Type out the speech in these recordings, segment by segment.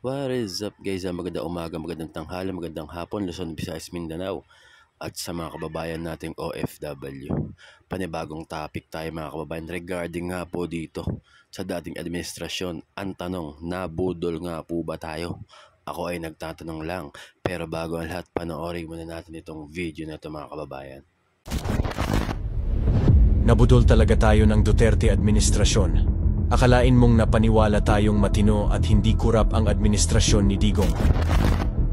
What is up guys? Magandang umaga, magandang tanghali, magandang hapon, Luzon, Visayas, Mindanao at sa mga kababayan nating OFW. Panibagong topic tayo mga kababayan regarding nga po dito sa dating administrasyon. Ang tanong, nabudol nga po ba tayo? Ako ay nagtatanong lang, pero bago ang lahat, panoorin muna natin itong video na ito mga kababayan. Nabudol talaga tayo ng Duterte administrasyon. Akalain mong napaniwala tayong matino at hindi kurap ang administrasyon ni Digong.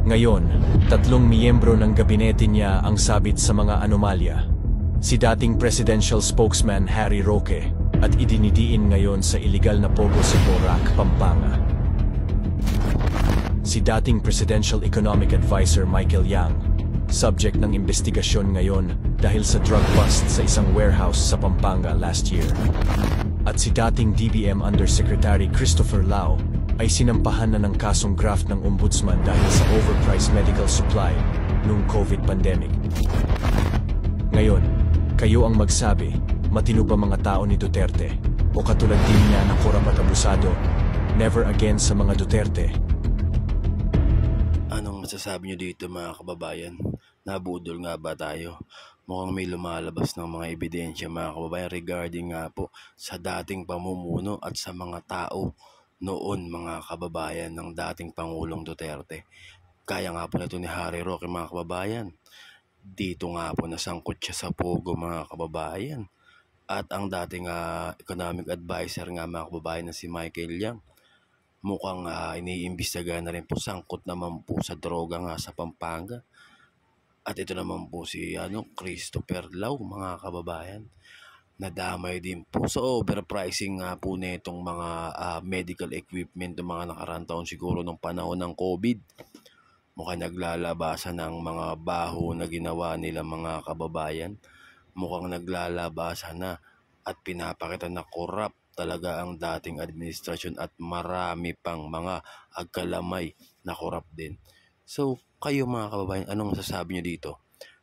Ngayon, 3 miyembro ng gabinete niya ang sabit sa mga anomalya. Si dating presidential spokesman Harry Roque at idinidiin ngayon sa iligal na pogo sa Porac, Pampanga. Si dating presidential economic advisor Michael Yang, subject ng investigasyon ngayon dahil sa drug bust sa isang warehouse sa Pampanga last year. At si dating DBM Undersecretary Christopher Lau ay sinampahan na ng kasong graft ng ombudsman dahil sa overpriced medical supply noong COVID pandemic. Ngayon, kayo ang magsabi, matino ba mga tao ni Duterte? O katulad din niya na korap at abusado, never again sa mga Duterte? Anong masasabi nyo dito mga kababayan? Nabudol nga ba tayo? Mukhang may lumalabas ng mga ebidensya mga kababayan regarding nga po sa dating pamumuno at sa mga tao noon mga kababayan ng dating Pangulong Duterte. Kaya nga po na ito ni Harry Roque mga kababayan. Dito nga po nasangkot siya sa pogo mga kababayan. At ang dating economic advisor nga mga kababayan na si Michael Yang, mukhang iniimbestiga na rin po, sangkot naman po sa droga nga sa Pampanga. At ito naman po si Christopher Lau mga kababayan. Nadamay din po sa overpricing nga po nitong mga medical equipment ng mga nakarang taon siguro nung panahon ng COVID. Mukhang naglalabasan ng mga baho na ginawa nila mga kababayan. Mukhang naglalabasan na at pinapakita na korap talaga ang dating administrasyon at marami pang mga agkalamay na korap din. So, kayo mga kababayan, anong masasabi nyo dito?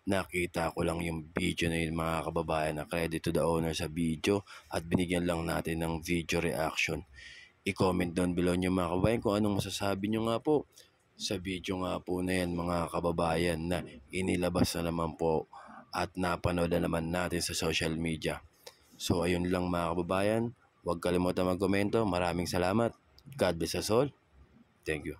Nakita ko lang yung video na yun mga kababayan, na credit to the owner sa video at binigyan lang natin ng video reaction. I-comment down below nyo mga kababayan kung anong masasabi nyo nga po sa video nga po na yan mga kababayan na inilabas na naman po at napanood na naman natin sa social media. So ayun lang mga kababayan, huwag kalimutan mag-komento. Maraming salamat. God bless us all. Thank you.